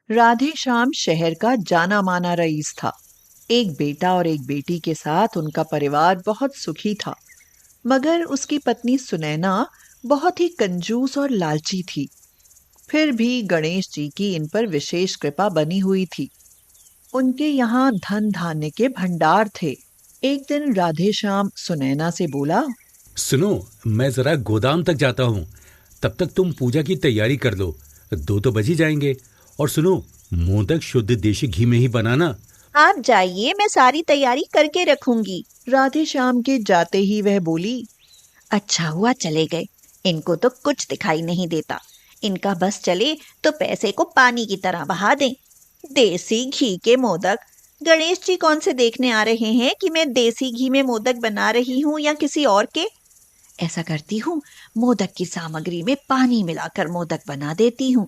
राधे श्याम शहर का जाना माना रईस था। एक बेटा और एक बेटी के साथ उनका परिवार बहुत सुखी था। मगर उसकी पत्नी सुनैना बहुत ही कंजूस और लालची थी। फिर भी गणेश जी की इन पर विशेष कृपा बनी हुई थी। उनके यहाँ धन धान्य के भंडार थे। एक दिन राधे श्याम सुनैना से बोला, सुनो, मैं जरा गोदाम तक जाता हूँ। तब तक तुम पूजा की तैयारी कर लो। 2 तो बज ही जाएंगे। और सुनो, मोदक शुद्ध देशी घी में ही बनाना। आप जाइए, मैं सारी तैयारी करके रखूंगी। राधे श्याम के जाते ही वह बोली, अच्छा हुआ चले गए, इनको तो कुछ दिखाई नहीं देता। इनका बस चले तो पैसे को पानी की तरह बहा दें। देसी घी के मोदक। गणेश जी कौन से देखने आ रहे हैं कि मैं देसी घी में मोदक बना रही हूँ या किसी और के। ऐसा करती हूँ, मोदक की सामग्री में पानी मिलाकर मोदक बना देती हूँ।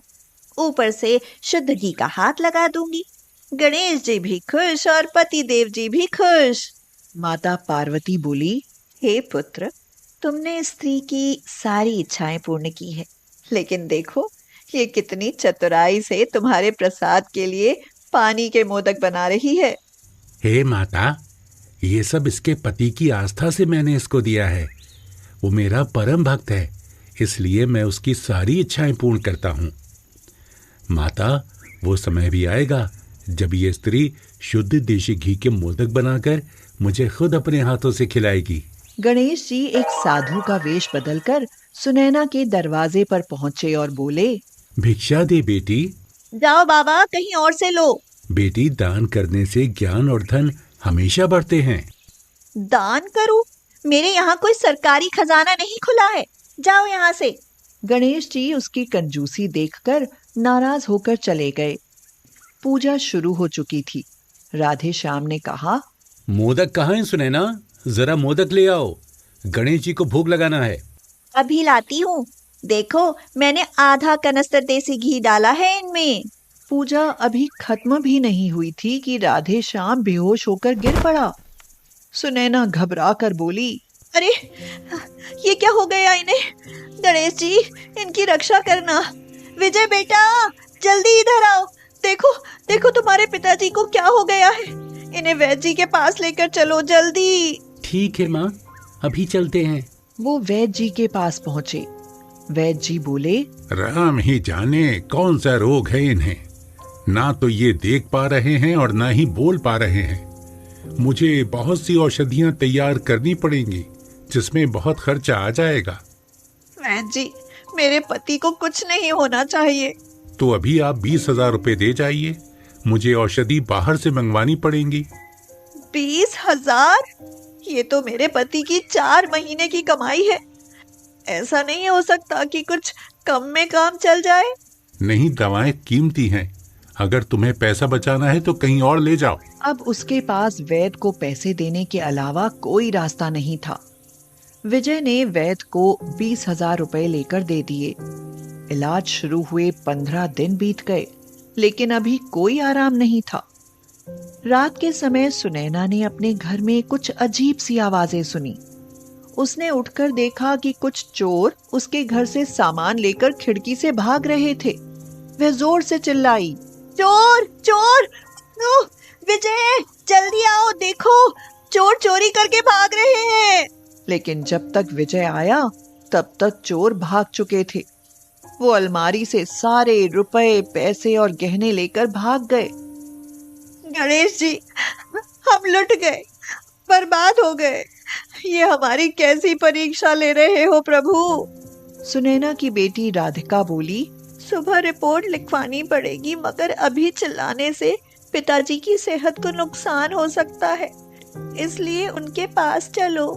ऊपर से शुद्ध घी का हाथ लगा दूंगी। गणेश जी भी खुश और पति देव जी भी खुश। माता पार्वती बोली, हे पुत्र, तुमने स्त्री की सारी इच्छाएं पूर्ण की है, लेकिन देखो ये कितनी चतुराई से तुम्हारे प्रसाद के लिए पानी के मोदक बना रही है। हे माता, ये सब इसके पति की आस्था से मैंने इसको दिया है। वो मेरा परम भक्त है, इसलिए मैं उसकी सारी इच्छाएं पूर्ण करता हूँ। माता, वो समय भी आएगा जब ये स्त्री शुद्ध देशी घी के मोदक बनाकर मुझे खुद अपने हाथों से खिलाएगी। गणेश जी एक साधु का वेश बदलकर सुनैना के दरवाजे पर पहुंचे और बोले, भिक्षा दे बेटी। जाओ बाबा, कहीं और से लो। बेटी, दान करने से ज्ञान और धन हमेशा बढ़ते हैं। दान करूं? मेरे यहाँ कोई सरकारी खजाना नहीं खुला है, जाओ यहाँ से। गणेश जी उसकी कंजूसी देखकर नाराज होकर चले गए। पूजा शुरू हो चुकी थी। राधे श्याम ने कहा, मोदक कहाँ है सुनैना? जरा मोदक ले आओ, गणेश जी को भोग लगाना है। अभी लाती हूँ। देखो, मैंने आधा कनस्तर देसी घी डाला है इनमें। पूजा अभी खत्म भी नहीं हुई थी कि राधे श्याम बेहोश होकर गिर पड़ा। सुनैना घबरा कर बोली, अरे, ये क्या हो गया इन्हें? गणेश जी, इनकी रक्षा करना। विजय बेटा, जल्दी इधर आओ। देखो देखो, तुम्हारे पिताजी को क्या हो गया है। इन्हें वैद्य जी के पास लेकर चलो जल्दी। ठीक है माँ, अभी चलते हैं। वो वैद्य जी के पास पहुंचे। वैद्य जी बोले, राम ही जाने कौन सा रोग है इन्हें। ना तो ये देख पा रहे हैं और ना ही बोल पा रहे हैं। मुझे बहुत सी औषधियां तैयार करनी पड़ेंगी, जिसमें बहुत खर्चा आ जाएगा। वैद्य जी, मेरे पति को कुछ नहीं होना चाहिए। तो अभी आप 20,000 रुपए दे जाइए। मुझे औषधि बाहर से मंगवानी पड़ेंगी। 20,000? ये तो मेरे पति की 4 महीने की कमाई है। ऐसा नहीं हो सकता कि कुछ कम में काम चल जाए। नहीं, दवाएं कीमती हैं। अगर तुम्हें पैसा बचाना है तो कहीं और ले जाओ। अब उसके पास वैद्य को पैसे देने के अलावा कोई रास्ता नहीं था। विजय ने वैद्य को 20,000 रुपए लेकर दे दिए। इलाज शुरू हुए 15 दिन बीत गए, लेकिन अभी कोई आराम नहीं था। रात के समय सुनैना ने अपने घर में कुछ अजीब सी आवाजें सुनी। उसने उठकर देखा कि कुछ चोर उसके घर से सामान लेकर खिड़की से भाग रहे थे। वह जोर से चिल्लाई, चोर चोर! नो, विजय, जल्दी आओ, देखो चोर चोरी करके भाग रहे हैं। लेकिन जब तक विजय आया तब तक चोर भाग चुके थे। वो अलमारी से सारे रुपए, पैसे और गहने लेकर भाग गए। गणेश जी, हम लुट गए, बर्बाद हो गए। ये हमारी कैसी परीक्षा ले रहे हो प्रभु? सुनैना की बेटी राधिका बोली, सुबह रिपोर्ट लिखवानी पड़ेगी, मगर अभी चिल्लाने से पिताजी की सेहत को नुकसान हो सकता है, इसलिए उनके पास चलो।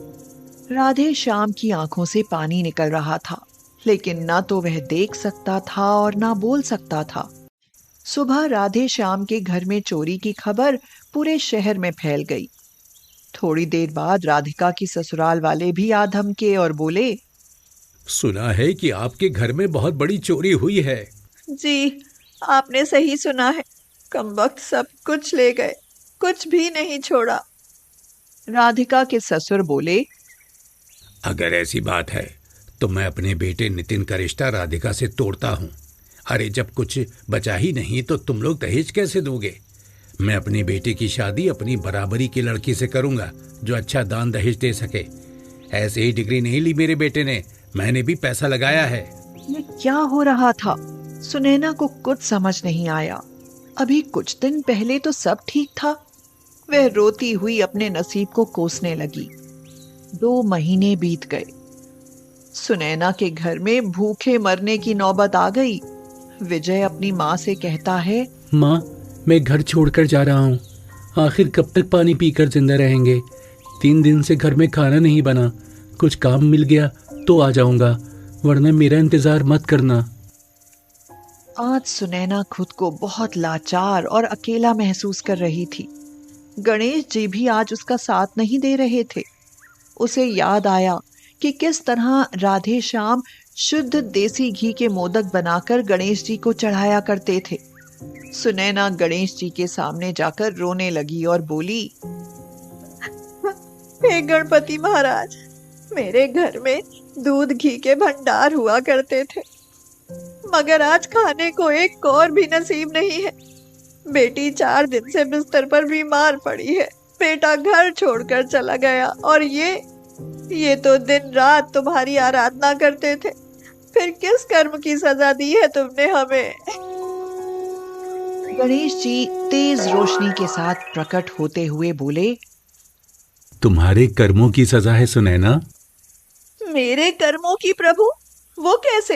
राधे श्याम की आंखों से पानी निकल रहा था, लेकिन ना तो वह देख सकता था और ना बोल सकता था। सुबह राधे श्याम के घर में चोरी की खबर पूरे शहर में फैल गई। थोड़ी देर बाद राधिका की ससुराल वाले भी आ धमके और बोले, सुना है कि आपके घर में बहुत बड़ी चोरी हुई है। जी, आपने सही सुना है। कमबख्त सब कुछ ले गए, कुछ भी नहीं छोड़ा। राधिका के ससुर बोले, अगर ऐसी बात है तो मैं अपने बेटे नितिन का रिश्ता राधिका से तोड़ता हूँ। अरे जब कुछ बचा ही नहीं तो तुम लोग दहेज कैसे दोगे? मैं अपनी बेटी की शादी अपनी बराबरी की लड़की से करूंगा जो अच्छा दान दहेज दे सके। ऐसे ही डिग्री नहीं ली मेरे बेटे ने, मैंने भी पैसा लगाया है। ये क्या हो रहा था? सुनैना को कुछ समझ नहीं आया। अभी कुछ दिन पहले तो सब ठीक था। वह रोती हुई अपने नसीब को कोसने लगी। 2 महीने बीत गए। सुनैना के घर में भूखे मरने की नौबत आ गई। विजय अपनी माँ से कहता है, माँ, मैं घर छोड़कर जा रहा हूँ। आखिर कब तक पानी पीकर जिंदा रहेंगे? 3 दिन से घर में खाना नहीं बना। कुछ काम मिल गया तो आ जाऊंगा, वरना मेरा इंतजार मत करना। आज सुनैना खुद को बहुत लाचार और अकेला महसूस कर रही थी। गणेश जी भी आज उसका साथ नहीं दे रहे थे। उसे याद आया कि किस तरह राधे श्याम शुद्ध देसी घी के मोदक बनाकर गणेश जी को चढ़ाया करते थे। सुनैना गणेश जी के सामने जाकर रोने लगी और बोली, हे गणपति महाराज, मेरे घर में दूध घी के भंडार हुआ करते थे, मगर आज खाने को एक कौर भी नसीब नहीं है। बेटी 4 दिन से बिस्तर पर बीमार पड़ी है। बेटा घर छोड़कर चला गया और ये तो दिन रात तुम्हारी आराधना करते थे। फिर किस कर्म की सजा दी है तुमने हमें? गणेश जी तेज रोशनी के साथ प्रकट होते हुए बोले, तुम्हारे कर्मों की सजा है सुनैना। मेरे कर्मों की प्रभु? वो कैसे?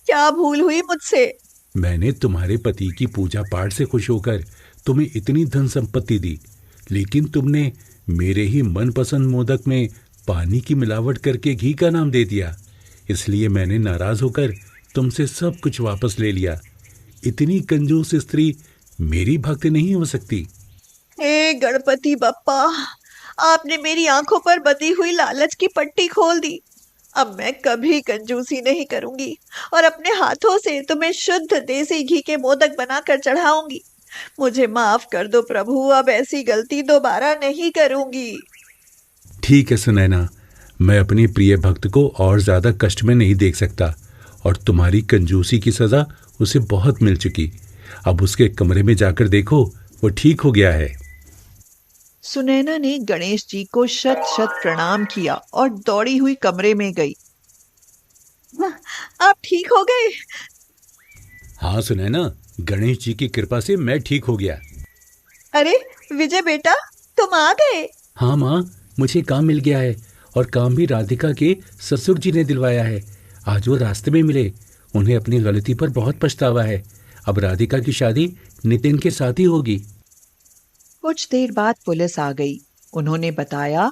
क्या भूल हुई मुझसे? मैंने तुम्हारे पति की पूजा पाठ से खुश होकर तुम्हें इतनी धन संपत्ति दी, लेकिन तुमने मेरे ही मनपसंद मोदक में पानी की मिलावट करके घी का नाम दे दिया। इसलिए मैंने नाराज होकर तुमसे सब कुछ वापस ले लिया। इतनी कंजूस स्त्री मेरी भक्त नहीं हो सकती। हे गणपति बप्पा, आपने मेरी आंखों पर बंधी हुई लालच की पट्टी खोल दी। अब मैं कभी कंजूसी नहीं करूंगी और अपने हाथों से तुम्हें शुद्ध देसी घी के मोदक बनाकर चढ़ाऊंगी। मुझे माफ कर दो प्रभु, अब ऐसी गलती दोबारा नहीं करूंगी। ठीक है सुनैना, मैं अपनी प्रिय भक्त को और ज्यादा कष्ट में नहीं देख सकता और तुम्हारी कंजूसी की सजा उसे बहुत मिल चुकी। अब उसके कमरे में जाकर देखो, वो ठीक हो गया है। सुनैना ने गणेश जी को शत शत प्रणाम किया और दौड़ी हुई कमरे में गई। आप ठीक हो गए? हाँ सुनैना, गणेश जी की कृपा से मैं ठीक हो गया। अरे विजय बेटा, तुम आ गए? हाँ माँ, मुझे काम मिल गया है और काम भी राधिका के ससुर जी ने दिलवाया है। आज वो रास्ते में मिले। उन्हें अपनी गलती पर बहुत पछतावा है। अब राधिका की शादी नितिन के साथ ही होगी। कुछ देर बाद पुलिस आ गई। उन्होंने बताया,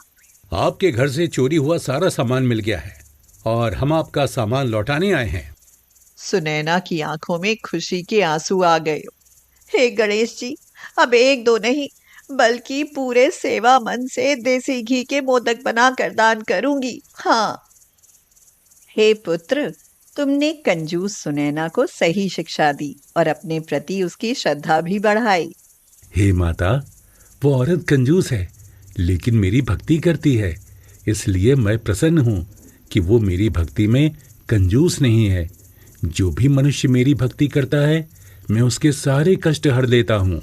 आपके घर से चोरी हुआ सारा सामान मिल गया है और हम आपका सामान लौटाने आए हैं। सुनैना की आंखों में खुशी के आंसू आ गए। हे गणेश जी, अब 1-2 नहीं बल्कि पूरे सेवा मन से देसी घी के मोदक बनाकर दान करूंगी। हाँ। हे पुत्र, तुमने कंजूस सुनैना को सही शिक्षा दी और अपने प्रति उसकी श्रद्धा भी बढ़ाई। हे माता, वो औरत कंजूस है लेकिन मेरी भक्ति करती है, इसलिए मैं प्रसन्न हूँ कि वो मेरी भक्ति में कंजूस नहीं है। जो भी मनुष्य मेरी भक्ति करता है, मैं उसके सारे कष्ट हर देता हूँ।